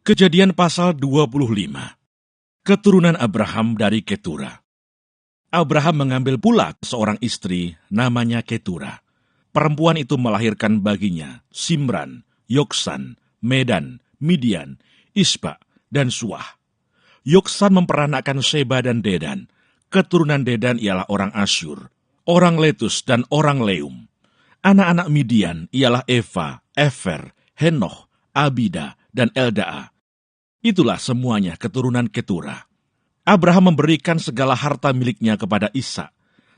Kejadian pasal 25. Keturunan Abraham dari Ketura. Abraham mengambil pula seorang istri namanya Ketura. Perempuan itu melahirkan baginya Simran, Yoksan, Medan, Midian, Isba, dan Suah. Yoksan memperanakkan Seba dan Dedan. Keturunan Dedan ialah orang Asyur, orang Letus, dan orang Leum. Anak-anak Midian ialah Eva, Efer, Henoch, Abida, dan Eldaa. Itulah semuanya keturunan Ketura. Abraham memberikan segala harta miliknya kepada Ishak,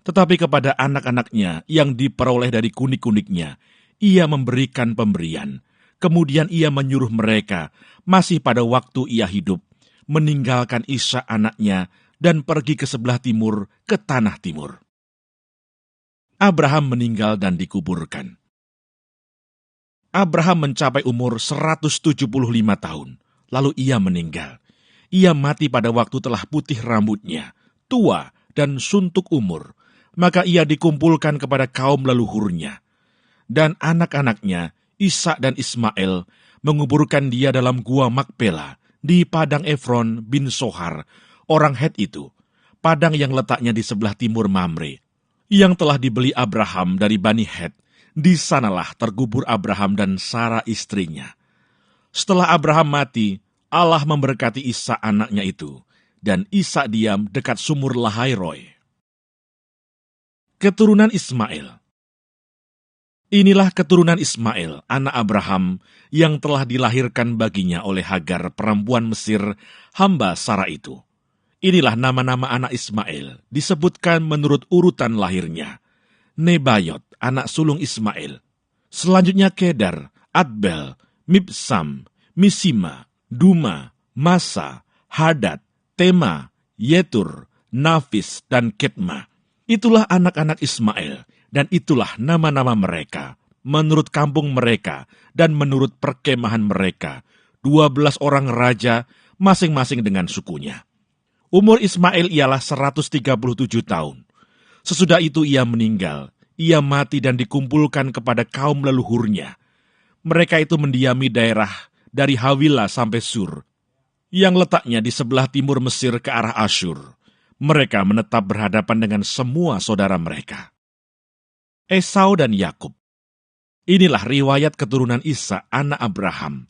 tetapi kepada anak-anaknya yang diperoleh dari kunik-kuniknya, ia memberikan pemberian. Kemudian ia menyuruh mereka, masih pada waktu ia hidup, meninggalkan Ishak anaknya dan pergi ke sebelah timur, ke tanah timur. Abraham meninggal dan dikuburkan. Abraham mencapai umur 175 tahun. Lalu ia meninggal. Ia mati pada waktu telah putih rambutnya, tua dan suntuk umur. Maka ia dikumpulkan kepada kaum leluhurnya. Dan anak-anaknya, Ishak dan Ismail, menguburkan dia dalam gua Makpela di padang Efron bin Sohar, orang Het itu, padang yang letaknya di sebelah timur Mamre, yang telah dibeli Abraham dari Bani Het. Di sanalah terkubur Abraham dan Sara istrinya. Setelah Abraham mati, Allah memberkati Ishak anaknya itu, dan Ishak diam dekat sumur Lahairoi. Keturunan Ismail. Inilah keturunan Ismail, anak Abraham, yang telah dilahirkan baginya oleh Hagar, perempuan Mesir, hamba Sara itu. Inilah nama-nama anak Ismail, disebutkan menurut urutan lahirnya. Nebayot, anak sulung Ismail. Selanjutnya Kedar, Adbel, Mibsam, Misima, Duma, Masa, Hadad, Tema, Yetur, Nafis, dan Ketma. Itulah anak-anak Ismail, dan itulah nama-nama mereka, menurut kampung mereka, dan menurut perkemahan mereka, 12 orang raja, masing-masing dengan sukunya. Umur Ismail ialah 137 tahun. Sesudah itu ia meninggal, ia mati dan dikumpulkan kepada kaum leluhurnya. Mereka itu mendiami daerah dari Hawila sampai Sur, yang letaknya di sebelah timur Mesir ke arah Asyur. Mereka menetap berhadapan dengan semua saudara mereka. Esau dan Yakub. Inilah riwayat keturunan Ishak, anak Abraham.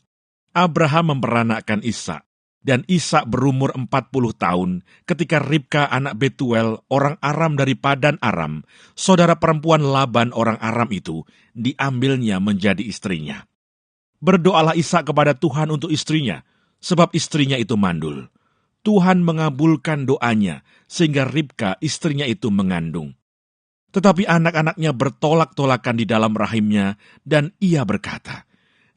Abraham memperanakkan Ishak, dan Ishak berumur 40 tahun ketika Ribka anak Betuel, orang Aram dari Padan Aram, saudara perempuan Laban orang Aram itu, diambilnya menjadi istrinya. Berdoalah Ishak kepada Tuhan untuk istrinya, sebab istrinya itu mandul. Tuhan mengabulkan doanya, sehingga Ribka istrinya itu mengandung. Tetapi anak-anaknya bertolak-tolakan di dalam rahimnya, dan ia berkata,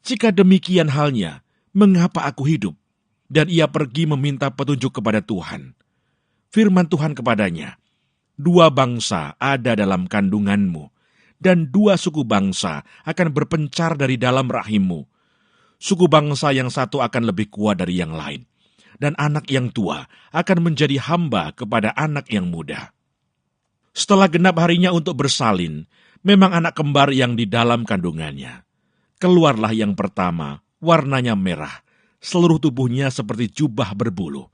"Jika demikian halnya, mengapa aku hidup?" Dan ia pergi meminta petunjuk kepada Tuhan. Firman Tuhan kepadanya, "2 bangsa ada dalam kandunganmu, dan 2 suku bangsa akan berpencar dari dalam rahimmu. Suku bangsa yang satu akan lebih kuat dari yang lain, dan anak yang tua akan menjadi hamba kepada anak yang muda." Setelah genap harinya untuk bersalin, memang anak kembar yang di dalam kandungannya. Keluarlah yang pertama, warnanya merah, seluruh tubuhnya seperti jubah berbulu.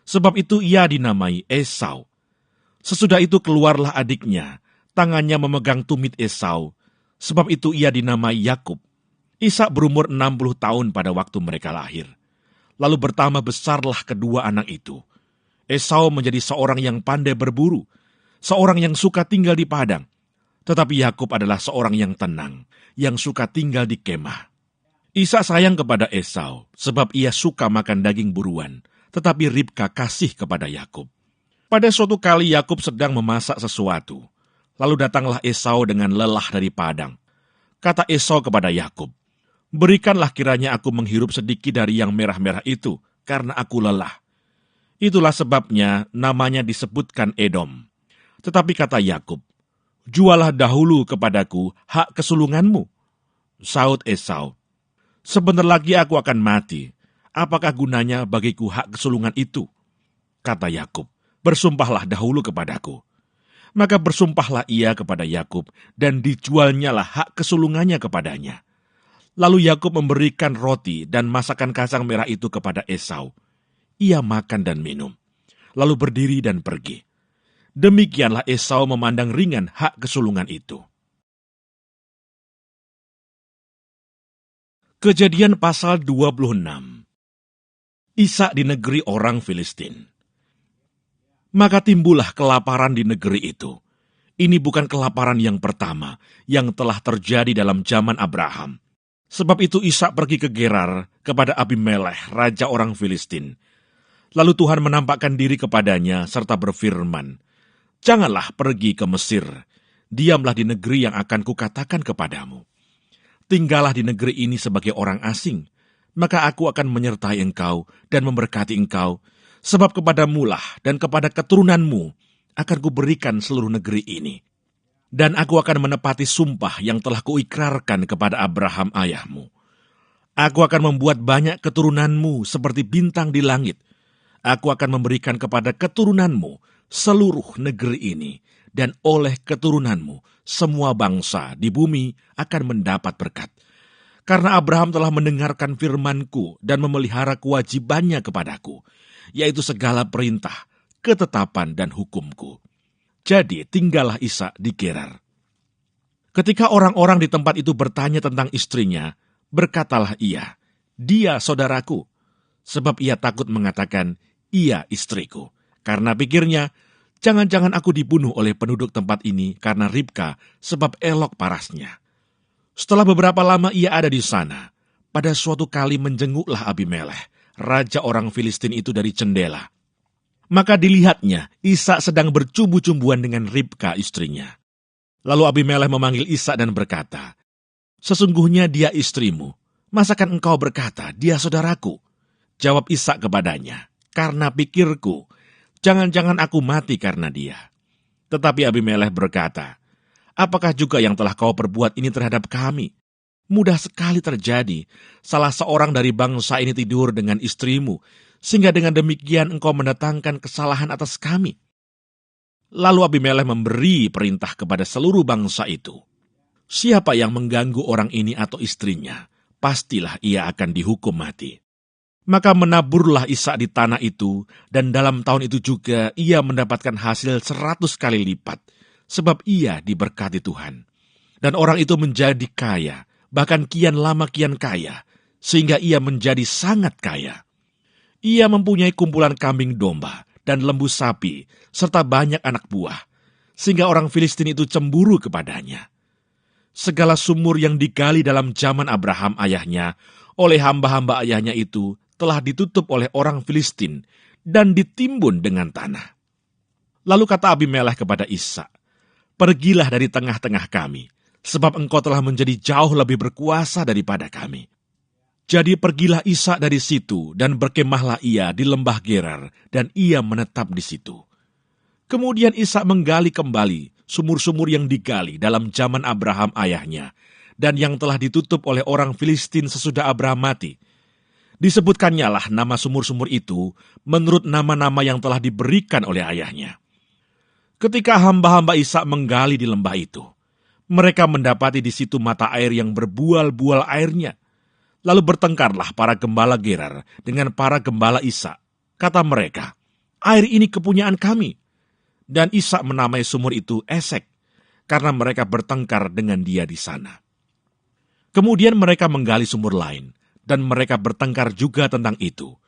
Sebab itu ia dinamai Esau. Sesudah itu keluarlah adiknya, tangannya memegang tumit Esau. Sebab itu ia dinamai Yakub. Ishak berumur 60 tahun pada waktu mereka lahir. Lalu bertambah besarlah kedua anak itu. Esau menjadi seorang yang pandai berburu, seorang yang suka tinggal di padang. Tetapi Yakub adalah seorang yang tenang, yang suka tinggal di kemah. Ishak sayang kepada Esau, sebab ia suka makan daging buruan, tetapi Ribka kasih kepada Yakub. Pada suatu kali Yakub sedang memasak sesuatu. Lalu datanglah Esau dengan lelah dari padang. Kata Esau kepada Yakub, "Berikanlah kiranya aku menghirup sedikit dari yang merah-merah itu, karena aku lelah." Itulah sebabnya namanya disebutkan Edom. Tetapi kata Yakub, "Jualah dahulu kepadaku hak kesulunganmu." Saud Esau, "Sebentar lagi aku akan mati. Apakah gunanya bagiku hak kesulungan itu?" Kata Yakub, "Bersumpahlah dahulu kepadaku." Maka bersumpahlah ia kepada Yakub, dan dijualnyalah hak kesulungannya kepadanya. Lalu Yakub memberikan roti dan masakan kacang merah itu kepada Esau. Ia makan dan minum, lalu berdiri dan pergi. Demikianlah Esau memandang ringan hak kesulungan itu. Kejadian pasal 26. Ishak di negeri orang Filistin. Maka timbullah kelaparan di negeri itu. Ini bukan kelaparan yang pertama yang telah terjadi dalam zaman Abraham. Sebab itu Ishak pergi ke Gerar kepada Abimelekh, raja orang Filistin. Lalu Tuhan menampakkan diri kepadanya serta berfirman, "Janganlah pergi ke Mesir, diamlah di negeri yang akan kukatakan kepadamu. Tinggallah di negeri ini sebagai orang asing, maka aku akan menyertai engkau dan memberkati engkau, sebab kepadamulah dan kepada keturunanmu akan kuberikan seluruh negeri ini. Dan aku akan menepati sumpah yang telah kuikrarkan kepada Abraham ayahmu. Aku akan membuat banyak keturunanmu seperti bintang di langit. Aku akan memberikan kepada keturunanmu seluruh negeri ini, dan oleh keturunanmu semua bangsa di bumi akan mendapat berkat. Karena Abraham telah mendengarkan firman-Ku dan memelihara kewajibannya kepadaku, yaitu segala perintah, ketetapan, dan hukum-Ku. Jadi tinggallah Ishak di Gerar." Ketika orang-orang di tempat itu bertanya tentang istrinya, berkatalah ia, "Dia saudaraku," sebab ia takut mengatakan, "Ia istriku." Karena pikirnya, jangan-jangan aku dibunuh oleh penduduk tempat ini karena Ribka, sebab elok parasnya. Setelah beberapa lama ia ada di sana, pada suatu kali menjenguklah Abimelekh, raja orang Filistin itu dari jendela. Maka dilihatnya Ishak sedang bercumbu-cumbuan dengan Ribka istrinya. Lalu Abimelekh memanggil Ishak dan berkata, "Sesungguhnya dia istrimu, masakan engkau berkata, dia saudaraku?" Jawab Ishak kepadanya, "Karena pikirku, jangan-jangan aku mati karena dia." Tetapi Abimelekh berkata, "Apakah juga yang telah kau perbuat ini terhadap kami? Mudah sekali terjadi, salah seorang dari bangsa ini tidur dengan istrimu, sehingga dengan demikian engkau mendatangkan kesalahan atas kami." Lalu Abimelekh memberi perintah kepada seluruh bangsa itu, "Siapa yang mengganggu orang ini atau istrinya, pastilah ia akan dihukum mati." Maka menaburlah Ishak di tanah itu, dan dalam tahun itu juga ia mendapatkan hasil 100 kali lipat, sebab ia diberkati Tuhan. Dan orang itu menjadi kaya, bahkan kian lama kian kaya, sehingga ia menjadi sangat kaya. Ia mempunyai kumpulan kambing domba dan lembu sapi, serta banyak anak buah, sehingga orang Filistin itu cemburu kepadanya. Segala sumur yang digali dalam zaman Abraham ayahnya, oleh hamba-hamba ayahnya itu, telah ditutup oleh orang Filistin dan ditimbun dengan tanah. Lalu kata Abimelekh kepada Ishak, "Pergilah dari tengah-tengah kami, sebab engkau telah menjadi jauh lebih berkuasa daripada kami." Jadi pergilah Ishak dari situ, dan berkemahlah ia di lembah Gerar, dan ia menetap di situ. Kemudian Ishak menggali kembali sumur-sumur yang digali dalam zaman Abraham ayahnya, dan yang telah ditutup oleh orang Filistin sesudah Abraham mati. Disebutkannya lah nama sumur-sumur itu menurut nama-nama yang telah diberikan oleh ayahnya. Ketika hamba-hamba Ishak menggali di lembah itu, mereka mendapati di situ mata air yang berbual-bual airnya. Lalu bertengkarlah para gembala Gerar dengan para gembala Ishak. Kata mereka, "Air ini kepunyaan kami." Dan Ishak menamai sumur itu Esek, karena mereka bertengkar dengan dia di sana. Kemudian mereka menggali sumur lain, dan mereka bertengkar juga tentang itu.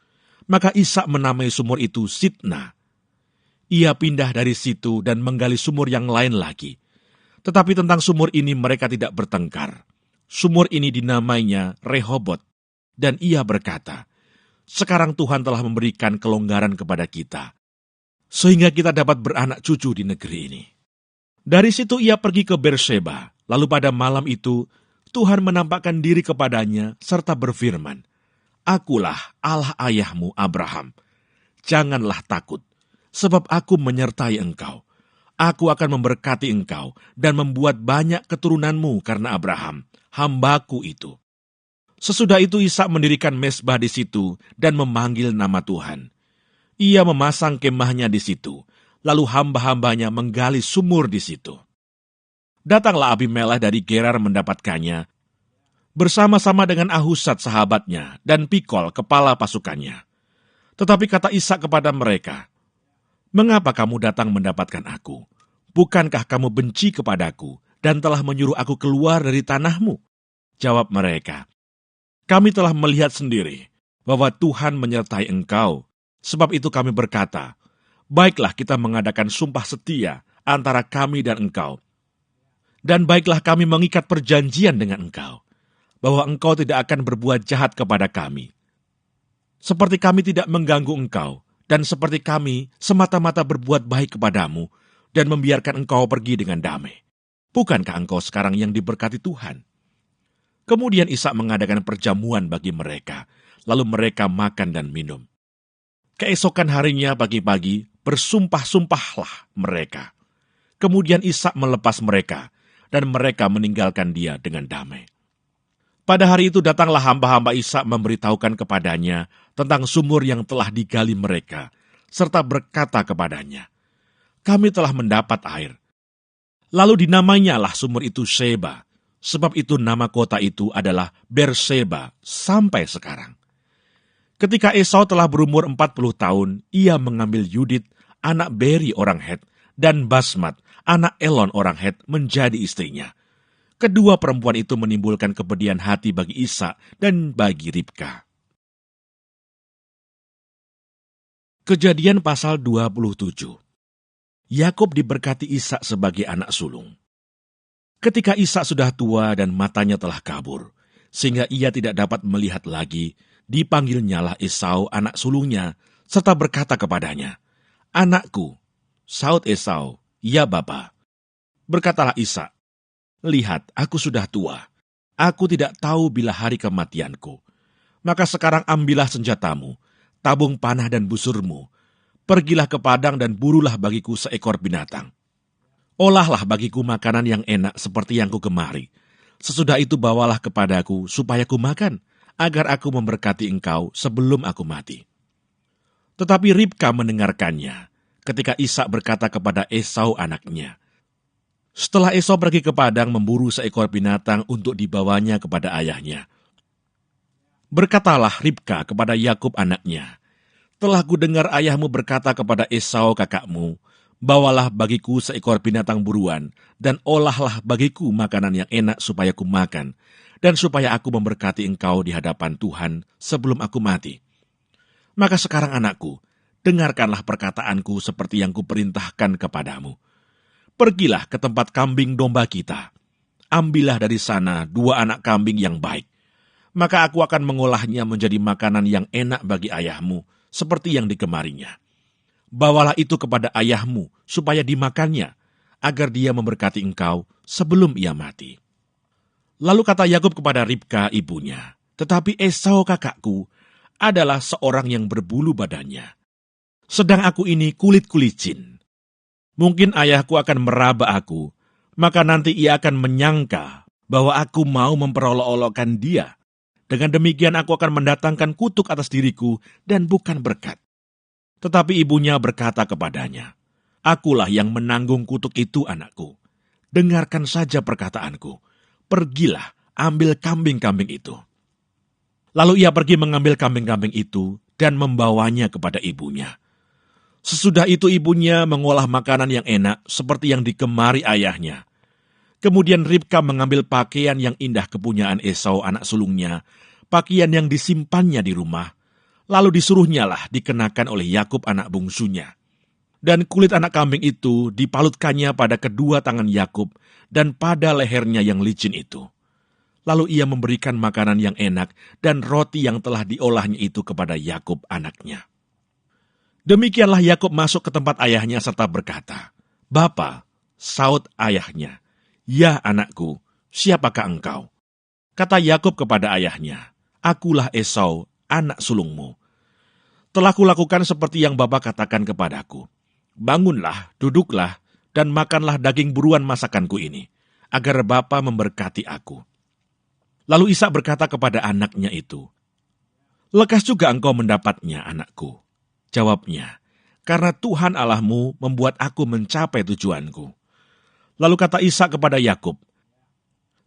Maka Ishak menamai sumur itu Sitna. Ia pindah dari situ dan menggali sumur yang lain lagi. Tetapi tentang sumur ini mereka tidak bertengkar. Sumur ini dinamainya Rehobot, dan ia berkata, "Sekarang Tuhan telah memberikan kelonggaran kepada kita, sehingga kita dapat beranak cucu di negeri ini." Dari situ ia pergi ke Berseba, lalu pada malam itu Tuhan menampakkan diri kepadanya serta berfirman, "Akulah Allah ayahmu Abraham. Janganlah takut, sebab aku menyertai engkau. Aku akan memberkati engkau dan membuat banyak keturunanmu karena Abraham, hambaku itu." Sesudah itu Ishak mendirikan mezbah di situ dan memanggil nama Tuhan. Ia memasang kemahnya di situ, lalu hamba-hambanya menggali sumur di situ. Datanglah Abimelekh dari Gerar mendapatkannya. bersama-sama dengan Ahuzat sahabatnya dan Pikol kepala pasukannya. Tetapi kata Ishak kepada mereka, "Mengapa kamu datang mendapatkan aku? Bukankah kamu benci kepadaku dan telah menyuruh aku keluar dari tanahmu?" Jawab mereka, "Kami telah melihat sendiri bahwa Tuhan menyertai engkau. Sebab itu kami berkata, baiklah kita mengadakan sumpah setia antara kami dan engkau. Dan baiklah kami mengikat perjanjian dengan engkau, bahwa engkau tidak akan berbuat jahat kepada kami. Seperti kami tidak mengganggu engkau, dan seperti kami semata-mata berbuat baik kepadamu, dan membiarkan engkau pergi dengan damai. Bukankah engkau sekarang yang diberkati Tuhan?" Kemudian Ishak mengadakan perjamuan bagi mereka, lalu mereka makan dan minum. Keesokan harinya pagi-pagi, bersumpah-sumpahlah mereka. Kemudian Ishak melepas mereka, dan mereka meninggalkan dia dengan damai. Pada hari itu datanglah hamba-hamba Ishak memberitahukan kepadanya tentang sumur yang telah digali mereka, serta berkata kepadanya, "Kami telah mendapat air." Lalu dinamanyalah sumur itu Sheba, sebab itu nama kota itu adalah Berseba sampai sekarang. Ketika Esau telah berumur 40 tahun, ia mengambil Yudit, anak Beri orang Het, dan Basmat, anak Elon orang Het, menjadi istrinya. Kedua perempuan itu menimbulkan kepedihan hati bagi Ishak dan bagi Ribka. Kejadian pasal 27. Yakub diberkati Ishak sebagai anak sulung. Ketika Ishak sudah tua dan matanya telah kabur, sehingga ia tidak dapat melihat lagi, dipanggilnyalah Esau anak sulungnya, serta berkata kepadanya, "Anakku." Saud Esau, "Ya Bapa." Berkatalah Ishak, "Lihat, aku sudah tua. Aku tidak tahu bila hari kematianku. Maka sekarang ambillah senjatamu, tabung panah dan busurmu. Pergilah ke padang dan burulah bagiku seekor binatang. Olahlah bagiku makanan yang enak seperti yang kugemari. Sesudah itu bawalah kepadaku supaya kumakan, agar aku memberkati engkau sebelum aku mati." Tetapi Ribka mendengarkannya, ketika Ishak berkata kepada Esau anaknya. Setelah Esau pergi ke padang memburu seekor binatang untuk dibawanya kepada ayahnya. Berkatalah Ribka kepada Yakub anaknya, "Telah kudengar ayahmu berkata kepada Esau kakakmu, bawalah bagiku seekor binatang buruan, dan olahlah bagiku makanan yang enak supaya ku makan, dan supaya aku memberkati engkau di hadapan Tuhan sebelum aku mati. Maka sekarang anakku, dengarkanlah perkataanku seperti yang kuperintahkan kepadamu. Pergilah ke tempat kambing domba kita. Ambillah dari sana 2 anak kambing yang baik. Maka aku akan mengolahnya menjadi makanan yang enak bagi ayahmu, seperti yang digemarinya. Bawalah itu kepada ayahmu, supaya dimakannya, agar dia memberkati engkau sebelum ia mati." Lalu kata Yakub kepada Ribka ibunya, "Tetapi Esau kakakku adalah seorang yang berbulu badannya. Sedang aku ini kulit-kulicin. Mungkin ayahku akan meraba aku, maka nanti ia akan menyangka bahwa aku mau memperolok-olokkan dia. Dengan demikian aku akan mendatangkan kutuk atas diriku dan bukan berkat." Tetapi ibunya berkata kepadanya, "Akulah yang menanggung kutuk itu, anakku. Dengarkan saja perkataanku. Pergilah, ambil kambing-kambing itu." Lalu ia pergi mengambil kambing-kambing itu dan membawanya kepada ibunya. Sesudah itu ibunya mengolah makanan yang enak seperti yang digemari ayahnya. Kemudian Ribka mengambil pakaian yang indah kepunyaan Esau anak sulungnya, pakaian yang disimpannya di rumah, lalu disuruhnyalah dikenakan oleh Yakub anak bungsunya. Dan kulit anak kambing itu dipalutkannya pada kedua tangan Yakub dan pada lehernya yang licin itu. Lalu ia memberikan makanan yang enak dan roti yang telah diolahnya itu kepada Yakub anaknya. Demikianlah Yakub masuk ke tempat ayahnya serta berkata, "Bapa." Saud ayahnya, "Ya anakku, siapakah engkau?" Kata Yakub kepada ayahnya, "Akulah Esau, anak sulungmu. Telah kulakukan seperti yang Bapa katakan kepadaku. Bangunlah, duduklah, dan makanlah daging buruan masakanku ini, agar Bapa memberkati aku." Lalu Ishak berkata kepada anaknya itu, "Lekas juga engkau mendapatnya, anakku." Jawabnya, "Karena Tuhan Allahmu membuat aku mencapai tujuanku." Lalu kata Ishak kepada Yakub,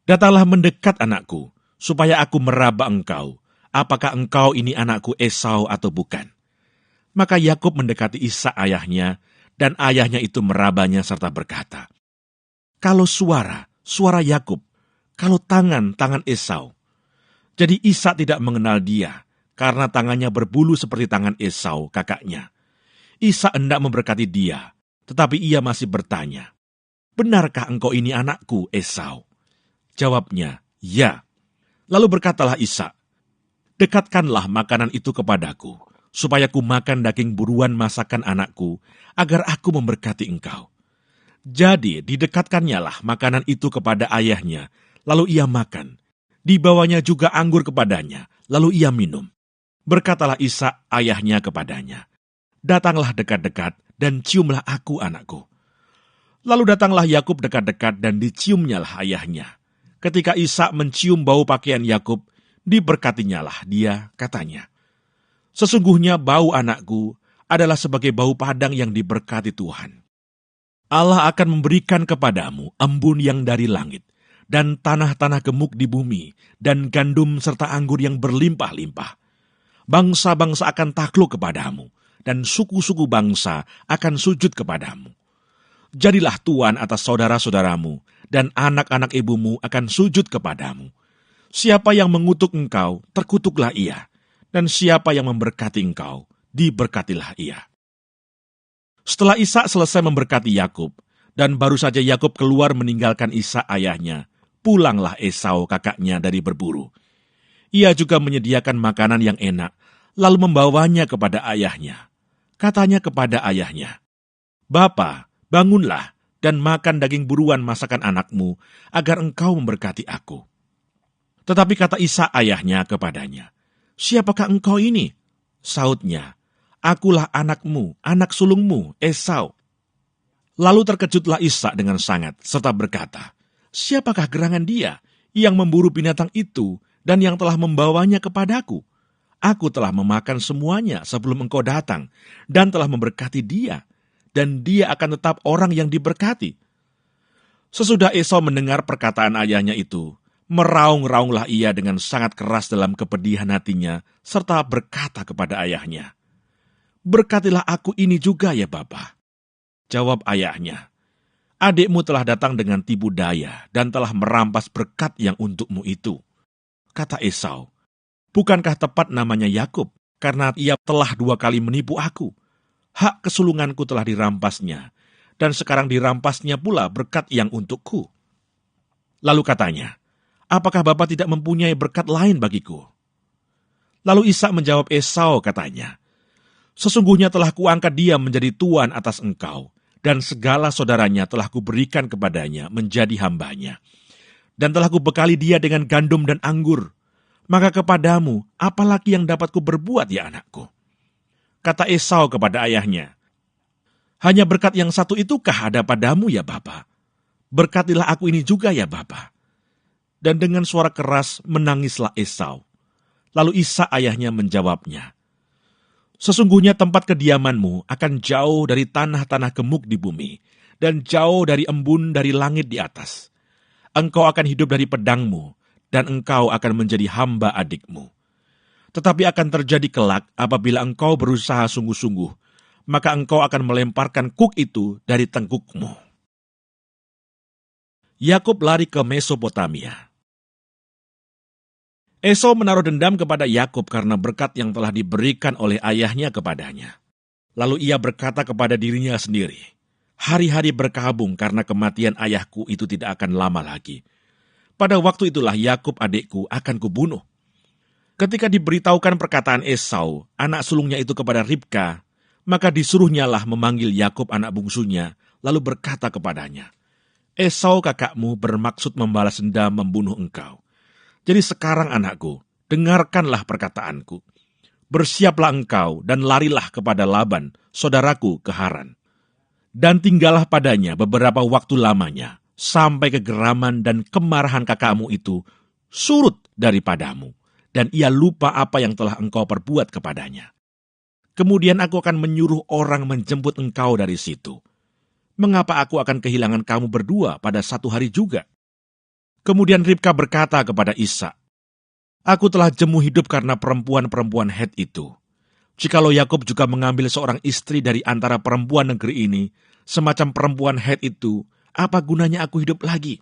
"Datanglah mendekat anakku, supaya aku meraba engkau, apakah engkau ini anakku Esau atau bukan. Maka Yakub mendekati Ishak ayahnya, dan ayahnya itu merabanya serta berkata, kalau suara Yakub, kalau tangan Esau. Jadi Ishak tidak mengenal dia, karena tangannya berbulu seperti tangan Esau, kakaknya. Ishak hendak memberkati dia, tetapi ia masih bertanya, benarkah engkau ini anakku, Esau? Jawabnya, ya. Lalu berkatalah Ishak, dekatkanlah makanan itu kepadaku, supaya ku makan daging buruan masakan anakku, agar aku memberkati engkau. Jadi didekatkannya lah makanan itu kepada ayahnya, lalu ia makan. Dibawanya juga anggur kepadanya, lalu ia minum. Berkatalah Ishak ayahnya kepadanya, datanglah dekat-dekat dan ciumlah aku anakku. Lalu datanglah Yakub dekat-dekat dan diciumnyalah ayahnya. Ketika Ishak mencium bau pakaian Yakub, diberkatinyalah dia, katanya, sesungguhnya bau anakku adalah sebagai bau padang yang diberkati Tuhan. Allah akan memberikan kepadamu embun yang dari langit, dan tanah-tanah gemuk di bumi, dan gandum serta anggur yang berlimpah-limpah. Bangsa-bangsa akan takluk kepadamu, dan suku-suku bangsa akan sujud kepadamu. Jadilah tuan atas saudara-saudaramu, dan anak-anak ibumu akan sujud kepadamu. Siapa yang mengutuk engkau, terkutuklah ia, dan siapa yang memberkati engkau, diberkatilah ia. Setelah Ishak selesai memberkati Yakub, dan baru saja Yakub keluar meninggalkan Ishak ayahnya, pulanglah Esau kakaknya dari berburu. Ia juga menyediakan makanan yang enak, lalu membawanya kepada ayahnya. Katanya kepada ayahnya, Bapa, bangunlah dan makan daging buruan masakan anakmu, agar engkau memberkati aku. Tetapi kata Ishak ayahnya kepadanya, siapakah engkau ini? Sautnya, akulah anakmu, anak sulungmu, Esau. Lalu terkejutlah Ishak dengan sangat, serta berkata, siapakah gerangan dia yang memburu binatang itu dan yang telah membawanya kepadaku? Aku telah memakan semuanya sebelum engkau datang dan telah memberkati dia, dan dia akan tetap orang yang diberkati. Sesudah Esau mendengar perkataan ayahnya itu, meraung-raunglah ia dengan sangat keras dalam kepedihan hatinya, serta berkata kepada ayahnya, berkatilah aku ini juga ya Bapa. Jawab ayahnya, adikmu telah datang dengan tipu daya dan telah merampas berkat yang untukmu itu. Kata Esau, bukankah tepat namanya Yakub, karena ia telah 2 kali menipu aku. Hak kesulunganku telah dirampasnya, dan sekarang dirampasnya pula berkat yang untukku. Lalu katanya, apakah Bapak tidak mempunyai berkat lain bagiku? Lalu Ishak menjawab Esau, katanya, sesungguhnya telah kuangkat dia menjadi tuan atas engkau, dan segala saudaranya telah kuberikan kepadanya menjadi hambanya. Dan telah kubekali dia dengan gandum dan anggur. Maka kepadamu, apalagi yang dapat kuberbuat ya anakku? Kata Esau kepada ayahnya, hanya berkat yang satu itukah ada padamu ya Bapa? Berkatilah aku ini juga ya Bapa. Dan dengan suara keras menangislah Esau. Lalu Ishak ayahnya menjawabnya, sesungguhnya tempat kediamanmu akan jauh dari tanah-tanah gemuk di bumi, dan jauh dari embun dari langit di atas. Engkau akan hidup dari pedangmu, dan engkau akan menjadi hamba adikmu. Tetapi akan terjadi kelak apabila engkau berusaha sungguh-sungguh, maka engkau akan melemparkan kuk itu dari tengkukmu. Yakub lari ke Mesopotamia. Esau menaruh dendam kepada Yakub karena berkat yang telah diberikan oleh ayahnya kepadanya. Lalu ia berkata kepada dirinya sendiri, hari-hari berkabung karena kematian ayahku itu tidak akan lama lagi. Pada waktu itulah Yakub adikku akan kubunuh. Ketika diberitahukan perkataan Esau, anak sulungnya itu kepada Ribka, maka disuruhnyalah memanggil Yakub anak bungsunya, lalu berkata kepadanya, Esau kakakmu bermaksud membalas dendam membunuh engkau. Jadi sekarang anakku, dengarkanlah perkataanku. Bersiaplah engkau dan larilah kepada Laban, saudaraku ke Haran. Dan tinggallah padanya beberapa waktu lamanya, sampai kegeraman dan kemarahan kakakmu itu surut daripadamu, dan ia lupa apa yang telah engkau perbuat kepadanya. Kemudian aku akan menyuruh orang menjemput engkau dari situ. Mengapa aku akan kehilangan kamu berdua pada satu hari juga? Kemudian Ribka berkata kepada Ishak, Aku telah jemu hidup karena perempuan-perempuan Het itu. Jikalau Yakub juga mengambil seorang istri dari antara perempuan negeri ini, semacam perempuan Het itu, apa gunanya aku hidup lagi?"